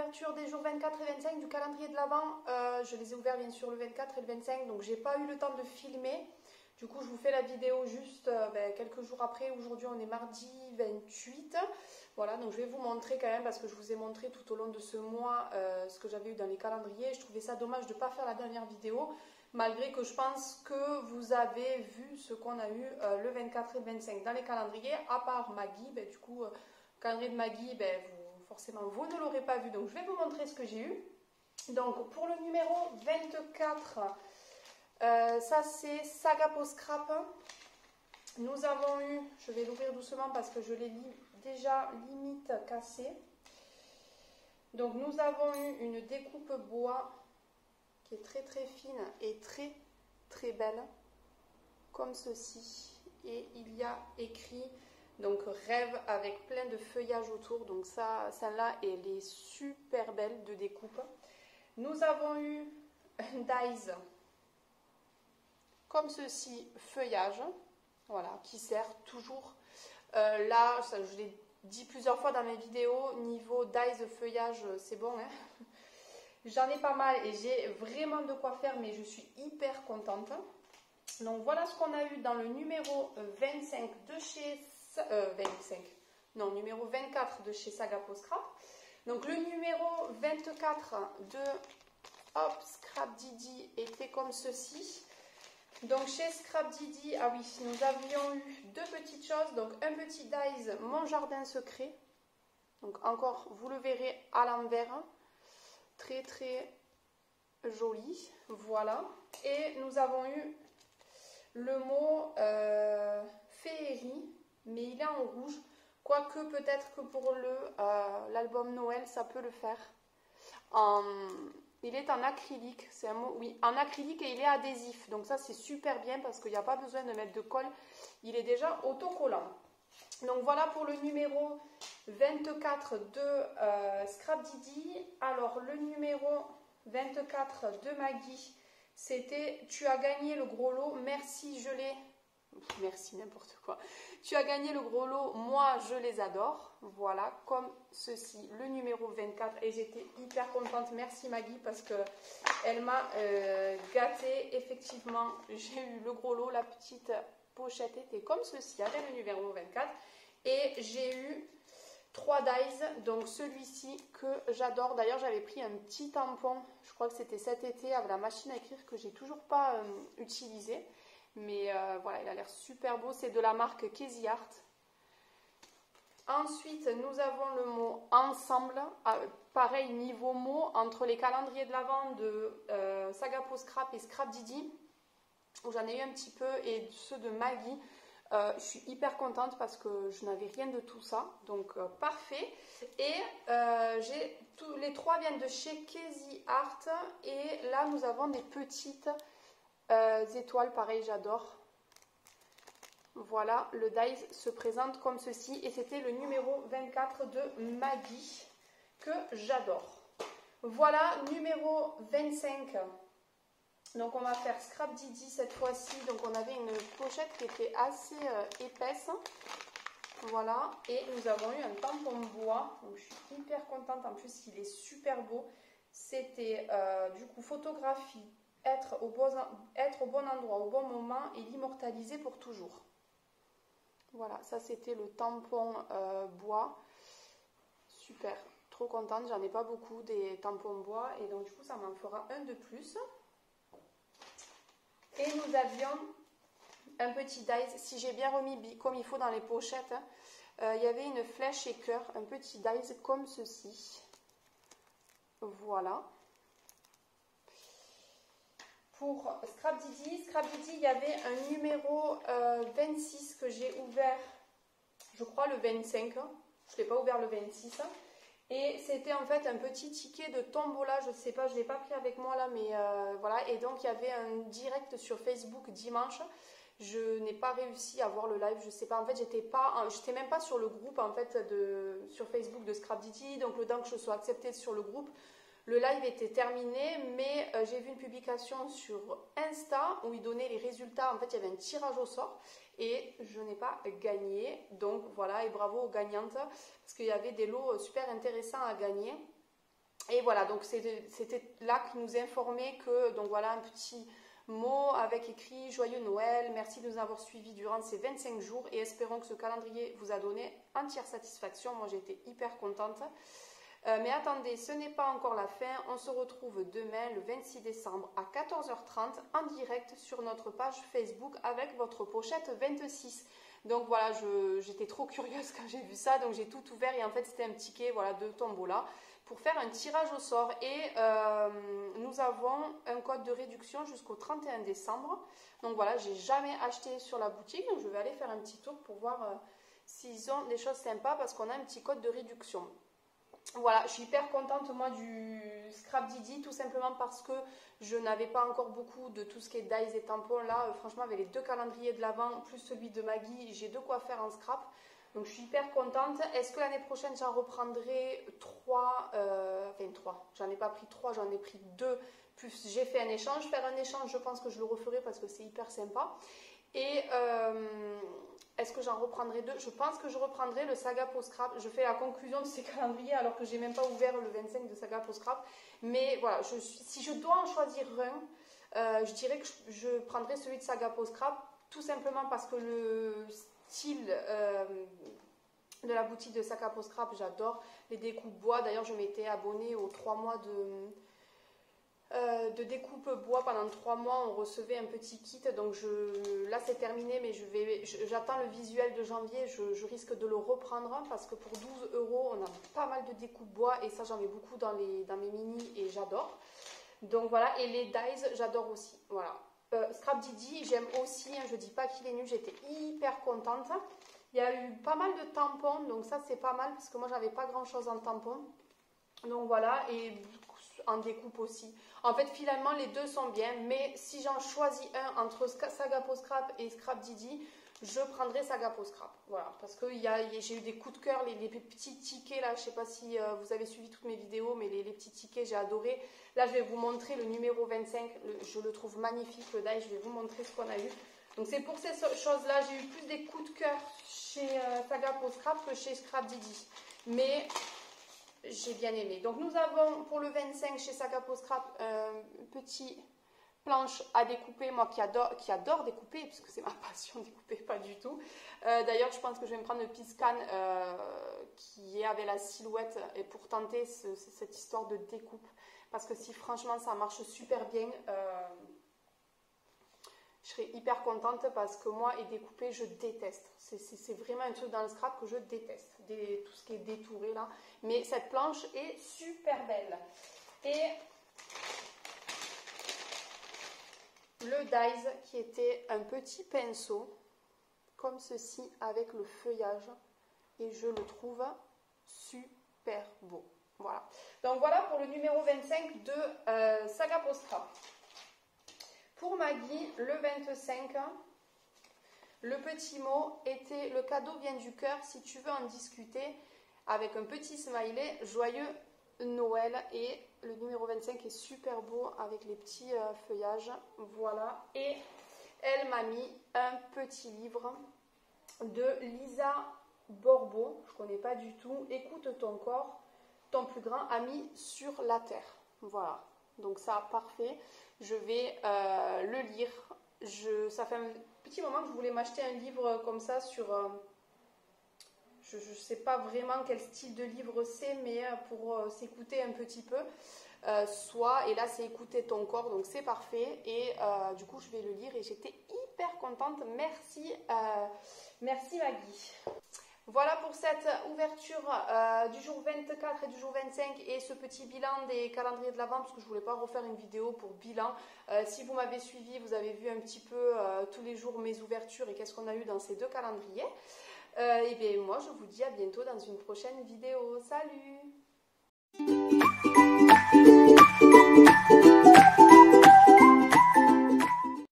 l'ouverture des jours 24 et 25 du calendrier de l'Avent. Je les ai ouverts bien sûr le 24 et le 25, donc j'ai pas eu le temps de filmer. Du coup, je vous fais la vidéo juste quelques jours après. Aujourd'hui, on est mardi 28. Voilà, donc je vais vous montrer quand même, parce que je vous ai montré tout au long de ce mois ce que j'avais eu dans les calendriers. Je trouvais ça dommage de ne pas faire la dernière vidéo, malgré que je pense que vous avez vu ce qu'on a eu le 24 et le 25 dans les calendriers, à part Maggie. Du coup, le calendrier de Maggie, forcément, vous ne l'aurez pas vu. Donc, je vais vous montrer ce que j'ai eu. Donc, pour le numéro 24, ça c'est Saga Post Scrap. Nous avons eu, je vais l'ouvrir doucement parce que je l'ai déjà limite cassé. Donc nous avons eu une découpe bois qui est très très fine et très très belle, comme ceci. Et il y a écrit donc rêve avec plein de feuillage autour. Donc ça, celle-là, elle est super belle de découpe. Nous avons eu un dies comme ceci, feuillage, voilà, qui sert toujours. Là, ça, je l'ai dit plusieurs fois dans mes vidéos, niveau dies feuillage, c'est bon, hein. J'en ai pas mal et j'ai vraiment de quoi faire, mais je suis hyper contente. Donc voilà ce qu'on a eu dans le numéro 25 de chez... numéro 24 de chez Saga Post Scrap. Donc le numéro 24 de Scrap Didi était comme ceci. Donc chez Scrap Didi, ah oui, nous avions eu deux petites choses. Donc un petit dies Mon Jardin Secret. Donc encore, vous le verrez à l'envers. Très très joli. Voilà. Et nous avons eu le mot féerie, mais il est en rouge. Quoique peut-être que pour l'album Noël, ça peut le faire. Il est en acrylique, c'est un mot, oui, en acrylique, et il est adhésif. Donc ça, c'est super bien parce qu'il n'y a pas besoin de mettre de colle. Il est déjà autocollant. Donc voilà pour le numéro 24 de Scrap Didi. Alors le numéro 24 de Maggie, c'était « Tu as gagné le gros lot, merci, je l'ai... » Merci, n'importe quoi. Tu as gagné le gros lot, moi je les adore. Voilà, comme ceci, le numéro 24. Et j'étais hyper contente. Merci Maggie parce que elle m'a gâtée. Effectivement, j'ai eu le gros lot. La petite pochette était comme ceci avec le numéro 24. Et j'ai eu 3 dies. Donc celui-ci que j'adore. D'ailleurs, j'avais pris un petit tampon. Je crois que c'était cet été avec la machine à écrire que j'ai toujours pas utilisé. Mais voilà, il a l'air super beau. C'est de la marque Casey Art. Ensuite, nous avons le mot ensemble. Pareil, niveau mot, entre les calendriers de l'Avent de Saga Post Scrap et Scrap Didi, où j'en ai eu un petit peu, et ceux de Maggie. Je suis hyper contente parce que je n'avais rien de tout ça. Donc, parfait. Et les trois viennent de chez Casey Art. Et là, nous avons des petites... étoiles, pareil, j'adore. Voilà, le dies se présente comme ceci. Et c'était le numéro 24 de Maggie, que j'adore. Voilà, numéro 25. Donc on va faire Scrap Didi cette fois-ci. Donc on avait une pochette qui était assez épaisse. Voilà, et nous avons eu un tampon bois. Donc je suis hyper contente, en plus il est super beau. C'était du coup photographie. Être au bon endroit, au bon moment et l'immortaliser pour toujours. Voilà, ça c'était le tampon bois. Super, trop contente. J'en ai pas beaucoup des tampons bois et donc du coup ça m'en fera un de plus. Et nous avions un petit dies. Si j'ai bien remis comme il faut dans les pochettes, il y avait une flèche et cœur, un petit dies comme ceci. Voilà. Pour Scrap Didi, il y avait un numéro 26 que j'ai ouvert, je crois le 25, je ne l'ai pas ouvert le 26. Et c'était en fait un petit ticket de tombola, je ne sais pas, je ne l'ai pas pris avec moi là, mais voilà. Et donc il y avait un direct sur Facebook dimanche. Je n'ai pas réussi à voir le live, je sais pas, en fait j'étais même pas sur le groupe en fait sur Facebook de Scrap Didi. Donc le temps que je sois acceptée sur le groupe, le live était terminé, mais j'ai vu une publication sur Insta où il donnait les résultats. En fait, il y avait un tirage au sort et je n'ai pas gagné. Donc voilà, et bravo aux gagnantes parce qu'il y avait des lots super intéressants à gagner. Et voilà, donc c'était là qui nous informait que, donc voilà, un petit mot avec écrit « Joyeux Noël, merci de nous avoir suivis durant ces 25 jours et espérons que ce calendrier vous a donné entière satisfaction. » Moi, j'ai été hyper contente. Mais attendez, ce n'est pas encore la fin. On se retrouve demain, le 26 décembre, à 14h30, en direct sur notre page Facebook avec votre pochette 26. Donc voilà, j'étais trop curieuse quand j'ai vu ça, donc j'ai tout ouvert et en fait, c'était un ticket voilà, de tombola pour faire un tirage au sort. Et nous avons un code de réduction jusqu'au 31 décembre. Donc voilà, j'ai jamais acheté sur la boutique, donc je vais aller faire un petit tour pour voir s'ils ont des choses sympas parce qu'on a un petit code de réduction. Voilà, je suis hyper contente moi du Scrap Didi, tout simplement parce que je n'avais pas encore beaucoup de tout ce qui est dies et tampons. Là, franchement, avec les 2 calendriers de l'Avent, plus celui de Maggie, j'ai de quoi faire en scrap. Donc, je suis hyper contente. Est-ce que l'année prochaine, j'en reprendrai 3 enfin 3, j'en ai pas pris 3, j'en ai pris 2. Plus j'ai fait un échange. Faire un échange, je pense que je le referai parce que c'est hyper sympa. Et est-ce que j'en reprendrai 2? Je pense que je reprendrai le Saga Post Scrap. Je fais la conclusion de ces calendriers alors que j'ai même pas ouvert le 25 de Saga Post Scrap. Mais voilà, si je dois en choisir un, je dirais que je prendrai celui de Saga Post Scrap. Tout simplement parce que le style de la boutique de Saga Post Scrap, j'adore. Les découpes bois. D'ailleurs, je m'étais abonnée aux 3 mois de découpe bois. Pendant 3 mois, on recevait un petit kit. Donc là, c'est terminé, mais j'attends le visuel de janvier. Je risque de le reprendre parce que pour 12 €, on a pas mal de découpes bois et ça, j'en ai beaucoup dans mes mini et j'adore. Donc voilà, et les dies, j'adore aussi. Voilà. Scrap Didi, j'aime aussi. Hein, je dis pas qu'il est nul, j'étais hyper contente. Il y a eu pas mal de tampons, donc ça, c'est pas mal parce que moi, j'avais pas grand chose en tampon. Donc voilà, et en découpe aussi. En fait, finalement, les deux sont bien, mais si j'en choisis un entre Saga Post Scrap et Scrap Didi, je prendrai Saga Post Scrap. Voilà, parce que j'ai eu des coups de cœur, les petits tickets là, je ne sais pas si vous avez suivi toutes mes vidéos, mais les petits tickets, j'ai adoré. Là, je vais vous montrer le numéro 25, je le trouve magnifique, le die, je vais vous montrer ce qu'on a eu. Donc c'est pour ces choses-là, j'ai eu plus des coups de cœur chez Saga Post Scrap que chez Scrap Didi. Mais j'ai bien aimé. Donc nous avons pour le 25 chez Saga Post Scrap une petite planche à découper, moi qui adore découper, puisque c'est ma passion découper, pas du tout. D'ailleurs, je pense que je vais me prendre le Piscan qui est avec la silhouette et pour tenter cette histoire de découpe. Parce que si franchement ça marche super bien, je serais hyper contente parce que moi, et découper, je déteste. C'est vraiment un truc dans le scrap que je déteste. Tout ce qui est détouré là. Mais cette planche est super belle. Et le dies qui était un petit pinceau comme ceci avec le feuillage. Et je le trouve super beau. Voilà. Donc voilà pour le numéro 25 de Saga Post Scrap. Pour Maggie, le 25, le petit mot était « Le cadeau vient du cœur, si tu veux en discuter » avec un petit smiley « Joyeux Noël » et le numéro 25 est super beau avec les petits feuillages. Voilà. Et elle m'a mis un petit livre de Lisa Borbo. Je ne connais pas du tout. « Écoute ton corps, ton plus grand ami sur la terre ». Voilà. Donc ça, parfait. Je vais le lire. Ça fait un petit moment que je voulais m'acheter un livre comme ça sur... je ne sais pas vraiment quel style de livre c'est, mais pour s'écouter un petit peu. Et là c'est écouter ton corps, donc c'est parfait. Et du coup je vais le lire et j'étais hyper contente. Merci, merci Maggie. Voilà pour cette ouverture du jour 24 et du jour 25 et ce petit bilan des calendriers de l'Avent parce que je ne voulais pas refaire une vidéo pour bilan. Si vous m'avez suivi, vous avez vu un petit peu tous les jours mes ouvertures et qu'est-ce qu'on a eu dans ces 2 calendriers. Et bien moi je vous dis à bientôt dans une prochaine vidéo. Salut!